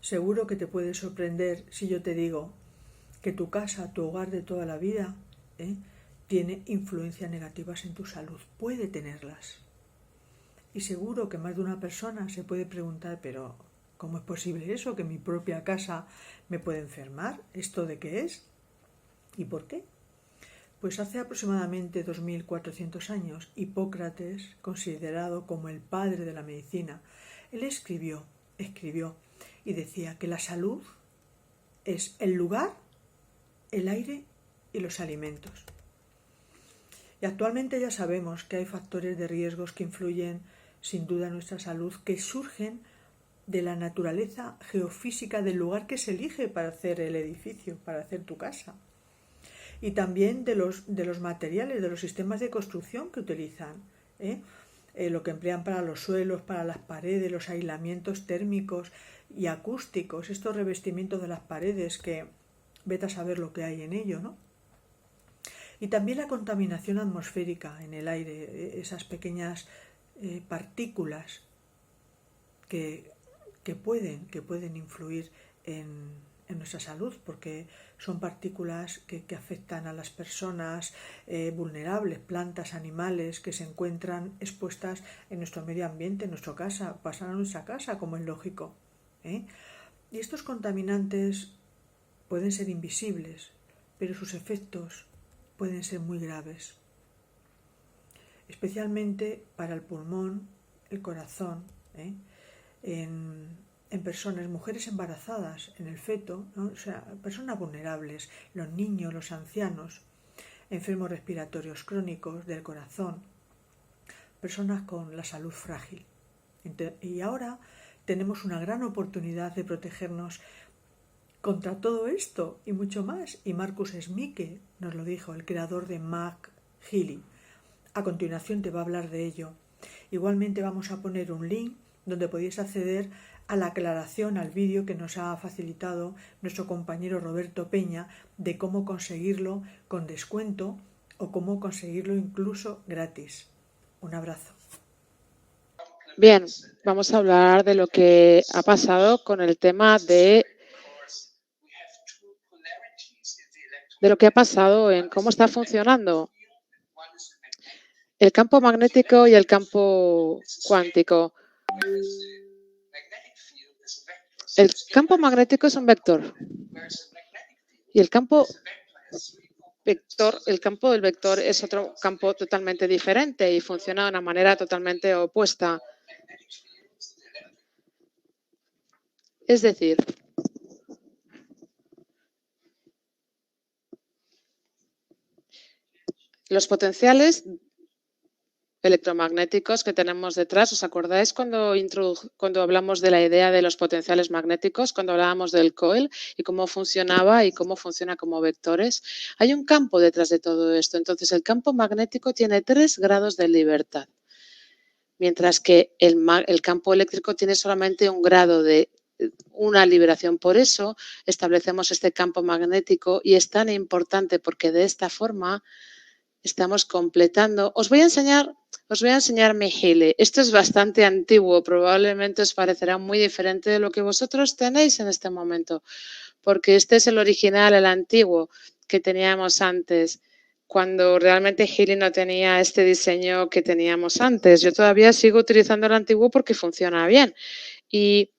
Seguro que te puede sorprender si yo te digo que tu casa, tu hogar de toda la vida, tiene influencias negativas en tu salud. Puede tenerlas. Y seguro que más de una persona se puede preguntar, pero ¿cómo es posible eso? Que mi propia casa me puede enfermar. ¿Esto de qué es? ¿Y por qué? Pues hace aproximadamente 2400 años, Hipócrates, considerado como el padre de la medicina, él escribió y decía que la salud es el lugar, el aire y los alimentos. Y actualmente ya sabemos que hay factores de riesgos que influyen sin duda en nuestra salud, que surgen de la naturaleza geofísica del lugar que se elige para hacer el edificio, para hacer tu casa. Y también de los materiales, de los sistemas de construcción que utilizan, lo que emplean para los suelos, para las paredes, los aislamientos térmicos y acústicos, estos revestimientos de las paredes que vete a saber lo que hay en ello, ¿no? Y también la contaminación atmosférica en el aire, esas pequeñas partículas que pueden influir en nuestra salud, porque son partículas que afectan a las personas vulnerables, plantas, animales que se encuentran expuestas en nuestro medio ambiente, en nuestra casa, pasan a nuestra casa, como es lógico. Y estos contaminantes pueden ser invisibles, pero sus efectos pueden ser muy graves, especialmente para el pulmón, el corazón, en personas, mujeres embarazadas, en el feto, ¿no? O sea, personas vulnerables, los niños, los ancianos, enfermos respiratorios crónicos del corazón, personas con la salud frágil. Y ahora tenemos una gran oportunidad de protegernos contra todo esto y mucho más. Y Marcus Smicke nos lo dijo, el creador de McHealy. A continuación te va a hablar de ello. Igualmente vamos a poner un link donde podéis acceder a la aclaración, al vídeo que nos ha facilitado nuestro compañero Roberto Peña de cómo conseguirlo con descuento o cómo conseguirlo incluso gratis. Un abrazo. Bien, vamos a hablar de lo que ha pasado con el tema de lo que ha pasado en cómo está funcionando el campo magnético y el campo cuántico. El campo magnético es un vector y el campo del vector es otro campo totalmente diferente y funciona de una manera totalmente opuesta. Es decir, los potenciales electromagnéticos que tenemos detrás, ¿os acordáis cuando hablamos de la idea de los potenciales magnéticos, cuando hablábamos del coil y cómo funcionaba y cómo funciona como vectores? Hay un campo detrás de todo esto. Entonces, el campo magnético tiene 3 grados de libertad, mientras que el campo eléctrico tiene solamente un grado de una liberación. Por eso establecemos este campo magnético y es tan importante porque de esta forma estamos completando. Os voy a enseñar McHealy. Esto es bastante antiguo, probablemente os parecerá muy diferente de lo que vosotros tenéis en este momento, porque este es el original, el antiguo que teníamos antes, cuando realmente Healy no tenía este diseño que teníamos antes. Yo todavía sigo utilizando el antiguo porque funciona bien. Y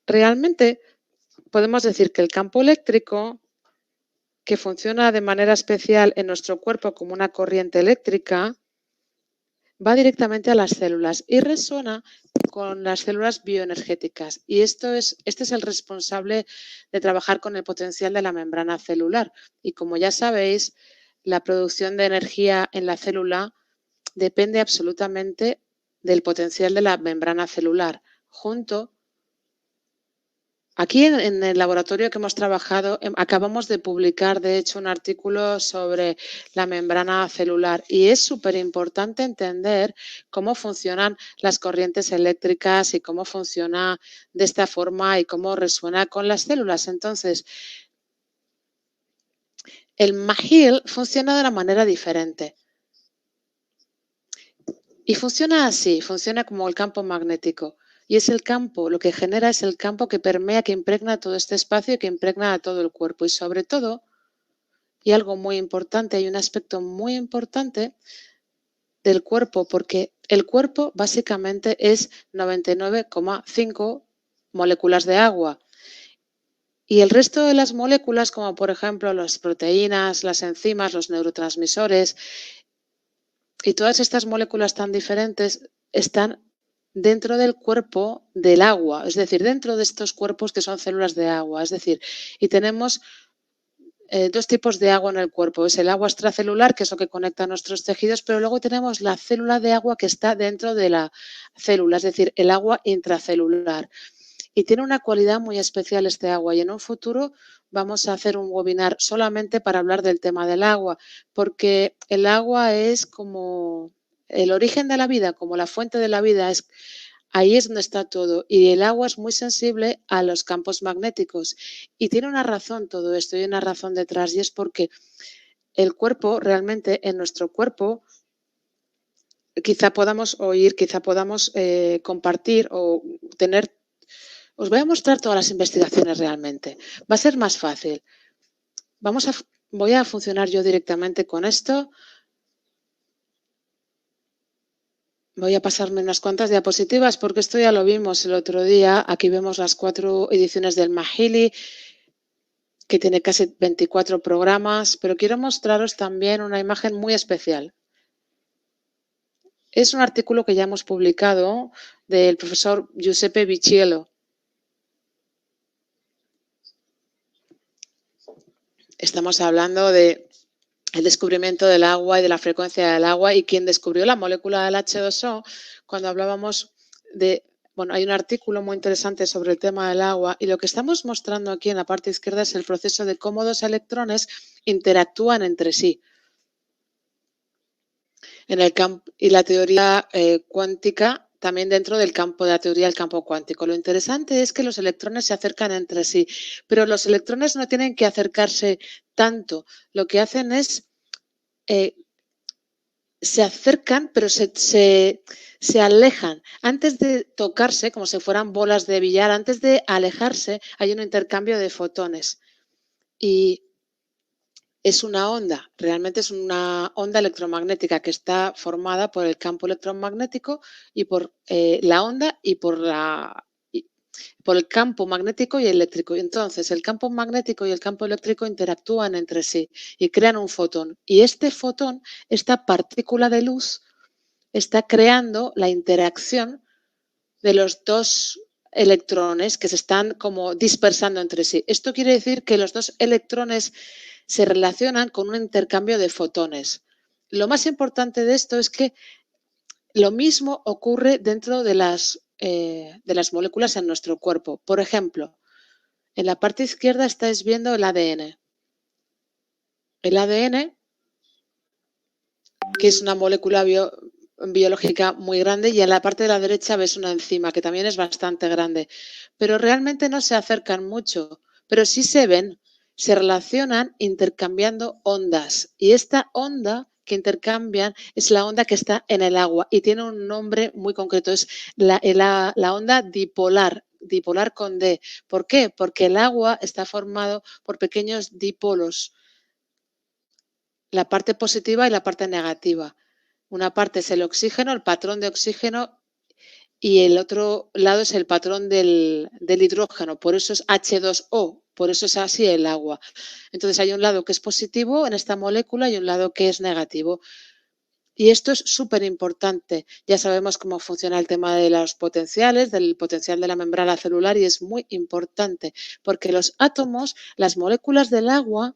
realmente podemos decir que el campo eléctrico, que funciona de manera especial en nuestro cuerpo como una corriente eléctrica, va directamente a las células y resuena con las células bioenergéticas. Y este es el responsable de trabajar con el potencial de la membrana celular. Y como ya sabéis, la producción de energía en la célula depende absolutamente del potencial de la membrana celular, Aquí en el laboratorio que hemos trabajado, acabamos de publicar, de hecho, un artículo sobre la membrana celular y es súper importante entender cómo funcionan las corrientes eléctricas y cómo funciona de esta forma y cómo resuena con las células. Entonces, el McHealy funciona de una manera diferente. Y funciona así, funciona como el campo magnético. y es el campo, lo que genera es el campo que permea, que impregna todo este espacio y que impregna a todo el cuerpo. Y sobre todo, y algo muy importante, hay un aspecto muy importante del cuerpo, porque el cuerpo básicamente es 99,5 moléculas de agua. Y el resto de las moléculas, como por ejemplo las proteínas, las enzimas, los neurotransmisores y todas estas moléculas tan diferentes, están dentro del cuerpo del agua, es decir, dentro de estos cuerpos que son células de agua. Es decir, y tenemos dos tipos de agua en el cuerpo. Es el agua extracelular, que es lo que conecta nuestros tejidos, pero luego tenemos la célula de agua que está dentro de la célula, es decir, el agua intracelular. Y tiene una cualidad muy especial este agua, y en un futuro vamos a hacer un webinar solamente para hablar del tema del agua, porque el agua es como el origen de la vida, como la fuente de la vida, ahí es donde está todo. Y el agua es muy sensible a los campos magnéticos. Y tiene una razón todo esto, y una razón detrás, y es porque el cuerpo, realmente en nuestro cuerpo, quizá podamos oír, quizá podamos compartir o tener. Os voy a mostrar todas las investigaciones realmente. Va a ser más fácil. Voy a funcionar yo directamente con esto. Voy a pasarme unas cuantas diapositivas porque esto ya lo vimos el otro día. Aquí vemos las 4 ediciones del Mahili, que tiene casi 24 programas, pero quiero mostraros también una imagen muy especial. Es un artículo que ya hemos publicado del profesor Giuseppe Biccielo. Estamos hablando de el descubrimiento del agua y de la frecuencia del agua, y quien descubrió la molécula del H2O, cuando hablábamos de, bueno, hay un artículo muy interesante sobre el tema del agua, y lo que estamos mostrando aquí en la parte izquierda es el proceso de cómo dos electrones interactúan entre sí. En el campo, y la teoría cuántica también dentro del campo de la teoría del campo cuántico. Lo interesante es que los electrones se acercan entre sí, pero los electrones no tienen que acercarse tanto. Lo que hacen es se acercan, pero se alejan. Antes de tocarse, como si fueran bolas de billar, antes de alejarse, hay un intercambio de fotones. Y es una onda, realmente es una onda electromagnética que está formada por el campo electromagnético y por la onda y por el campo magnético y eléctrico. Entonces, el campo magnético y el campo eléctrico interactúan entre sí y crean un fotón. Y este fotón, esta partícula de luz, está creando la interacción de los dos electrones que se están como dispersando entre sí. Esto quiere decir que los dos electrones se relacionan con un intercambio de fotones. Lo más importante de esto es que lo mismo ocurre dentro de las moléculas en nuestro cuerpo. Por ejemplo, en la parte izquierda estáis viendo el ADN. El ADN, que es una molécula biológica muy grande, y en la parte de la derecha ves una enzima que también es bastante grande, pero realmente no se acercan mucho, pero sí se ven, se relacionan intercambiando ondas, y esta onda que intercambian es la onda que está en el agua y tiene un nombre muy concreto, es la onda dipolar, dipolar con D. ¿Por qué? Porque el agua está formado por pequeños dipolos, la parte positiva y la parte negativa. Una parte es el oxígeno, el patrón de oxígeno, y el otro lado es el patrón del hidrógeno. Por eso es H2O, por eso es así el agua. Entonces hay un lado que es positivo en esta molécula y un lado que es negativo. Y esto es súper importante. Ya sabemos cómo funciona el tema de los potenciales, del potencial de la membrana celular, y es muy importante porque los átomos, las moléculas del agua,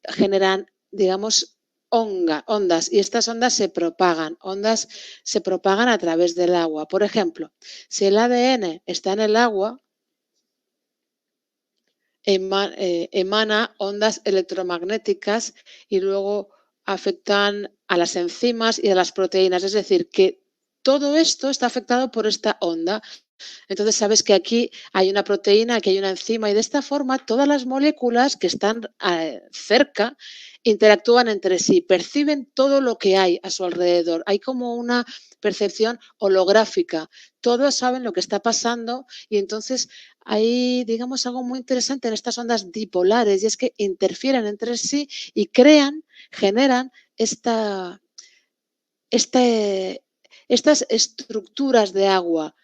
generan, digamos, ondas, y estas ondas se propagan a través del agua. Por ejemplo, si el ADN está en el agua, emana ondas electromagnéticas y luego afectan a las enzimas y a las proteínas. Es decir, que todo esto está afectado por esta onda. Entonces sabes que aquí hay una proteína, aquí hay una enzima, y de esta forma todas las moléculas que están cerca interactúan entre sí, perciben todo lo que hay a su alrededor. Hay como una percepción holográfica. Todos saben lo que está pasando y entonces hay, digamos, algo muy interesante en estas ondas dipolares y es que interfieren entre sí y generan esta, este, estas estructuras de agua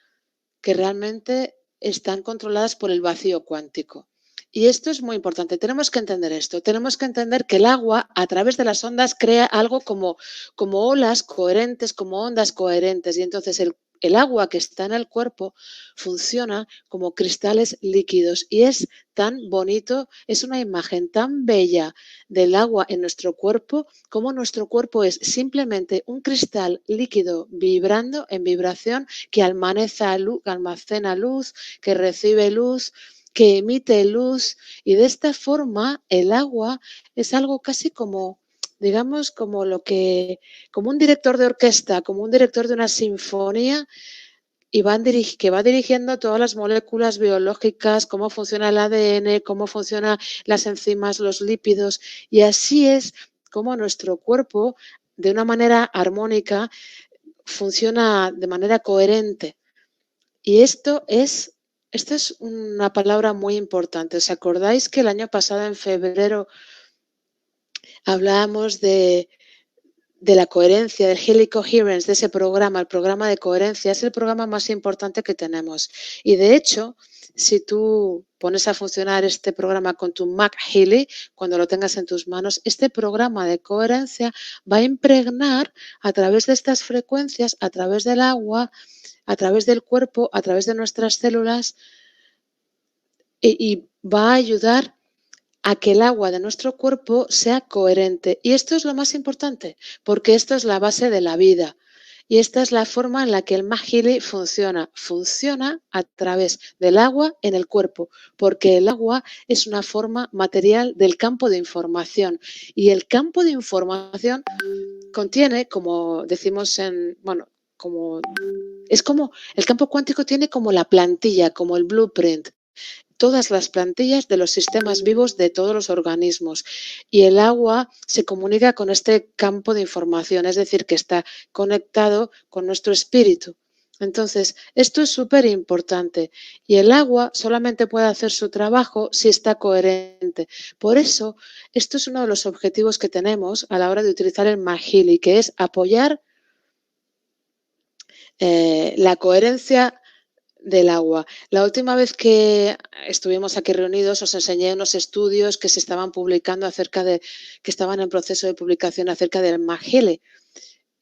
que realmente están controladas por el vacío cuántico. Y esto es muy importante. Tenemos que entender esto. Tenemos que entender que el agua, a través de las ondas, crea algo como olas coherentes, como ondas coherentes. Y entonces el agua que está en el cuerpo funciona como cristales líquidos. Y es tan bonito, es una imagen tan bella del agua en nuestro cuerpo, como nuestro cuerpo es simplemente un cristal líquido vibrando en vibración que almacena luz, que recibe luz, que emite luz y de esta forma el agua es algo casi como, digamos, como un director de orquesta, como un director de una sinfonía y que va dirigiendo todas las moléculas biológicas, cómo funciona el ADN, cómo funcionan las enzimas, los lípidos y así es como nuestro cuerpo de una manera armónica funciona de manera coherente. Y esto es una palabra muy importante. ¿Os acordáis que el año pasado, en febrero, hablábamos de la coherencia, del Healing Coherence, de ese programa? El programa de coherencia es el programa más importante que tenemos. Y de hecho, si tú pones a funcionar este programa con tu Mac Healy, cuando lo tengas en tus manos, este programa de coherencia va a impregnar a través de estas frecuencias, a través del agua, a través del cuerpo, a través de nuestras células y va a ayudar a que el agua de nuestro cuerpo sea coherente. Y esto es lo más importante, porque esto es la base de la vida. Y esta es la forma en la que el Mahili funciona. Funciona a través del agua en el cuerpo, porque el agua es una forma material del campo de información. Y el campo de información contiene, como decimos es como el campo cuántico tiene como la plantilla, como el blueprint, todas las plantillas de los sistemas vivos de todos los organismos. Y el agua se comunica con este campo de información, es decir, que está conectado con nuestro espíritu. Entonces, esto es súper importante y el agua solamente puede hacer su trabajo si está coherente. Por eso, esto es uno de los objetivos que tenemos a la hora de utilizar el Mahili, que es apoyar la coherencia del agua. La última vez que estuvimos aquí reunidos os enseñé unos estudios que se estaban publicando que estaban en proceso de publicación acerca del Mahili,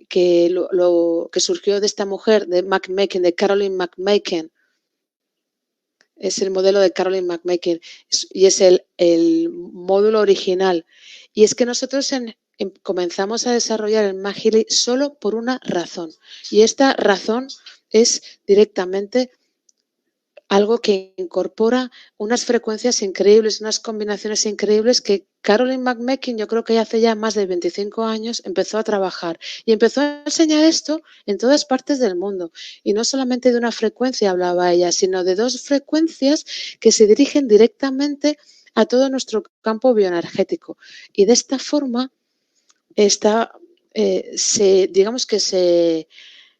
que surgió de esta mujer, de Caroline McMaken. Es el modelo de Caroline McMaken y es el módulo original. Y es que nosotros comenzamos a desarrollar el Mahili solo por una razón. Y esta razón es directamente algo que incorpora unas frecuencias increíbles, unas combinaciones increíbles que Caroline McMaken, yo creo que hace ya más de 25 años, empezó a trabajar y empezó a enseñar esto en todas partes del mundo. Y no solamente de una frecuencia hablaba ella, sino de dos frecuencias que se dirigen directamente a todo nuestro campo bioenergético. Y de esta forma, digamos que se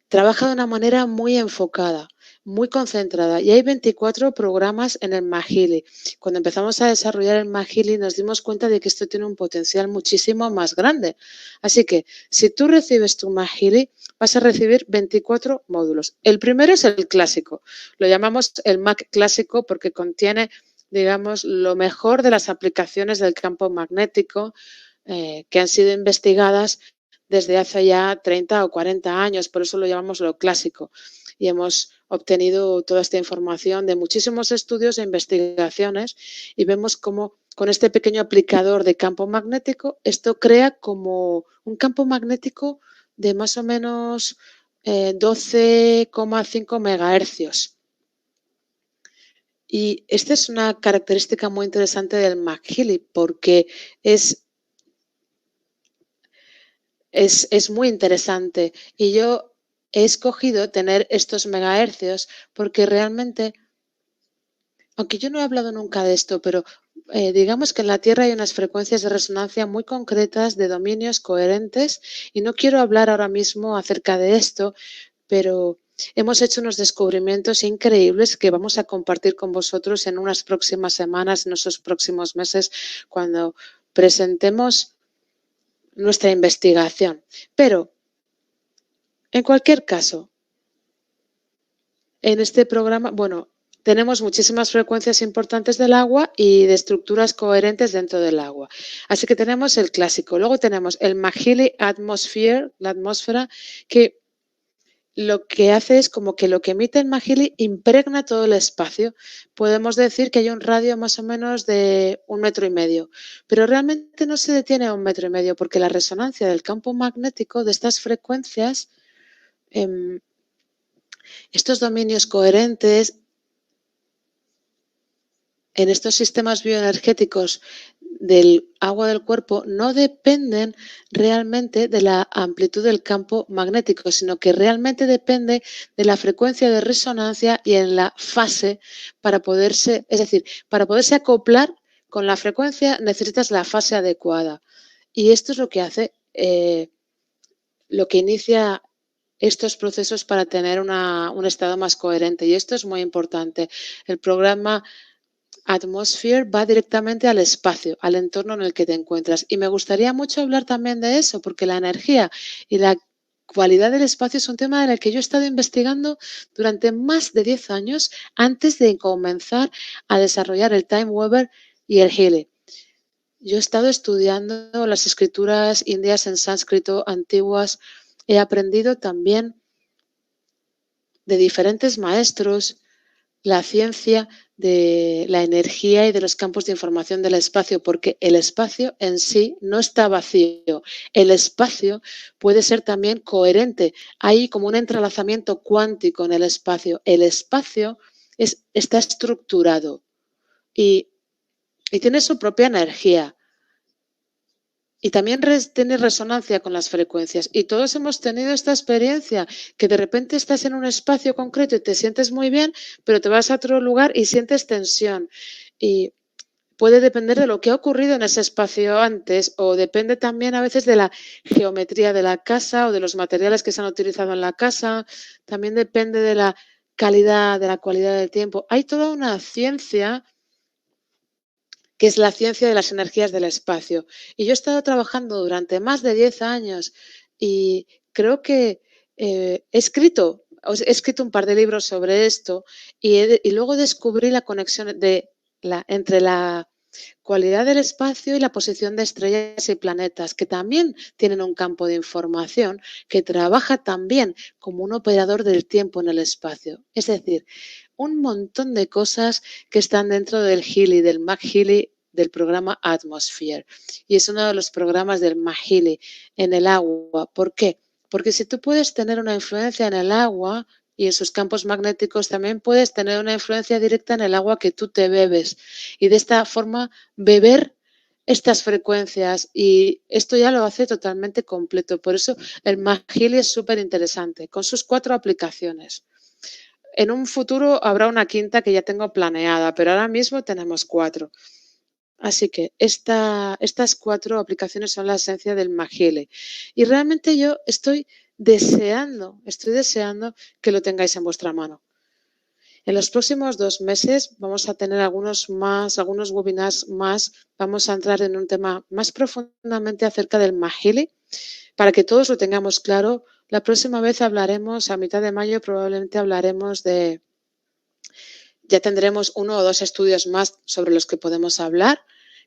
trabaja de una manera muy enfocada, muy concentrada y hay 24 programas en el Mahili. Cuando empezamos a desarrollar el Mahili nos dimos cuenta de que esto tiene un potencial muchísimo más grande. Así que si tú recibes tu Mahili vas a recibir 24 módulos. El primero es el clásico. Lo llamamos el Mac clásico porque contiene, digamos, lo mejor de las aplicaciones del campo magnético que han sido investigadas desde hace ya 30 o 40 años, por eso lo llamamos lo clásico. Y hemos obtenido toda esta información de muchísimos estudios e investigaciones y vemos cómo con este pequeño aplicador de campo magnético, esto crea como un campo magnético de más o menos 12,5 megahercios. Y esta es una característica muy interesante del Mahili porque es muy interesante y yo he escogido tener estos megahercios porque realmente, aunque yo no he hablado nunca de esto, pero digamos que en la Tierra hay unas frecuencias de resonancia muy concretas de dominios coherentes y no quiero hablar ahora mismo acerca de esto, pero hemos hecho unos descubrimientos increíbles que vamos a compartir con vosotros en unas próximas semanas, en esos próximos meses, cuando presentemos nuestra investigación. Pero, en cualquier caso, en este programa, bueno, tenemos muchísimas frecuencias importantes del agua y de estructuras coherentes dentro del agua. Así que tenemos el clásico. Luego tenemos el Mahili Atmosphere, la atmósfera, que lo que hace es como que lo que emite el Mahili impregna todo el espacio. Podemos decir que hay un radio más o menos de 1,5 metros, pero realmente no se detiene a 1,5 metros porque la resonancia del campo magnético de estas frecuencias, estos dominios coherentes en estos sistemas bioenergéticos del agua del cuerpo no dependen realmente de la amplitud del campo magnético, sino que realmente depende de la frecuencia de resonancia y en la fase para poderse, es decir, para poderse acoplar con la frecuencia necesitas la fase adecuada. Y esto es lo que hace, lo que inicia estos procesos para tener un estado más coherente. Y esto es muy importante. El programa Atmosphere va directamente al espacio, al entorno en el que te encuentras. Y me gustaría mucho hablar también de eso, porque la energía y la cualidad del espacio es un tema en el que yo he estado investigando durante más de 10 años antes de comenzar a desarrollar el Time Weaver y el Healy. Yo he estado estudiando las escrituras indias en sánscrito antiguas. He aprendido también de diferentes maestros la ciencia de la energía y de los campos de información del espacio, porque el espacio en sí no está vacío. El espacio puede ser también coherente. Hay como un entrelazamiento cuántico en el espacio. El espacio está estructurado y tiene su propia energía. Y también tiene resonancia con las frecuencias. Y todos hemos tenido esta experiencia, que de repente estás en un espacio concreto y te sientes muy bien, pero te vas a otro lugar y sientes tensión. Y puede depender de lo que ha ocurrido en ese espacio antes, o depende también a veces de la geometría de la casa o de los materiales que se han utilizado en la casa. También depende de la calidad, de la cualidad del tiempo. Hay toda una ciencia que es la ciencia de las energías del espacio. Y yo he estado trabajando durante más de 10 años y creo que he escrito un par de libros sobre esto y luego descubrí la conexión entre la cualidad del espacio y la posición de estrellas y planetas, que también tienen un campo de información que trabaja también como un operador del tiempo en el espacio. Es decir, un montón de cosas que están dentro del Healy, del McHealy, del programa Atmosphere. Y es uno de los programas del McHealy en el agua. ¿Por qué? Porque si tú puedes tener una influencia en el agua y en sus campos magnéticos, también puedes tener una influencia directa en el agua que tú te bebes. Y de esta forma beber estas frecuencias, y esto ya lo hace totalmente completo. Por eso el McHealy es súper interesante, con sus 4 aplicaciones. En un futuro habrá una quinta que ya tengo planeada, pero ahora mismo tenemos 4. Así que estas 4 aplicaciones son la esencia del McHealy. Y realmente yo estoy deseando que lo tengáis en vuestra mano. En los próximos 2 meses vamos a tener algunos webinars más. Vamos a entrar en un tema más profundamente acerca del McHealy para que todos lo tengamos claro. La próxima vez hablaremos, a mitad de mayo probablemente hablaremos ya tendremos 1 o 2 estudios más sobre los que podemos hablar,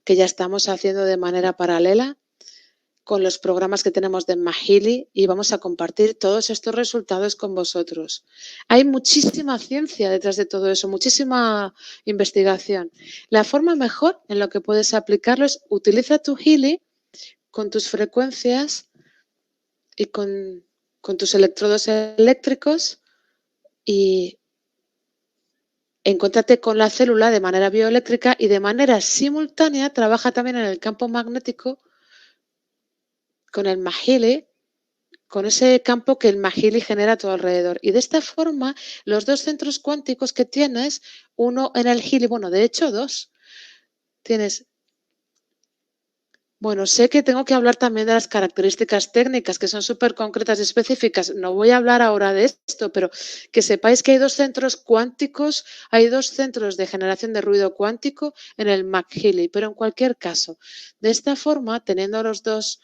que ya estamos haciendo de manera paralela con los programas que tenemos de McHealy, y vamos a compartir todos estos resultados con vosotros. Hay muchísima ciencia detrás de todo eso, muchísima investigación. La forma mejor en lo que puedes aplicarlo es utiliza tu Healy con tus frecuencias y con tus electrodos eléctricos y encuéntrate con la célula de manera bioeléctrica y de manera simultánea trabaja también en el campo magnético con el McHealy, con ese campo que el McHealy genera a tu alrededor. Y de esta forma, los 2 centros cuánticos que tienes, uno en el Healy, bueno, de hecho 2, tienes... Bueno, sé que tengo que hablar también de las características técnicas, que son súper concretas y específicas. No voy a hablar ahora de esto, pero que sepáis que hay 2 centros cuánticos, hay 2 centros de generación de ruido cuántico en el McHealy, pero en cualquier caso, de esta forma, teniendo las dos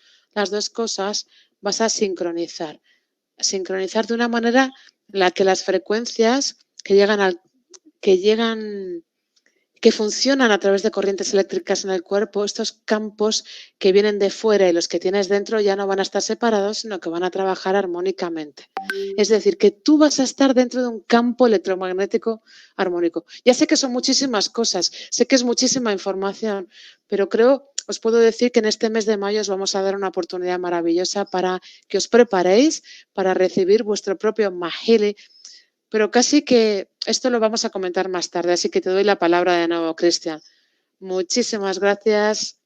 cosas, vas a sincronizar de una manera en la que las frecuencias que funcionan a través de corrientes eléctricas en el cuerpo, estos campos que vienen de fuera y los que tienes dentro ya no van a estar separados, sino que van a trabajar armónicamente. Es decir, que tú vas a estar dentro de un campo electromagnético armónico. Ya sé que son muchísimas cosas, sé que es muchísima información, pero os puedo decir que en este mes de mayo os vamos a dar una oportunidad maravillosa para que os preparéis para recibir vuestro propio McHealy. Pero casi que esto lo vamos a comentar más tarde, así que te doy la palabra de nuevo, Cristian. Muchísimas gracias.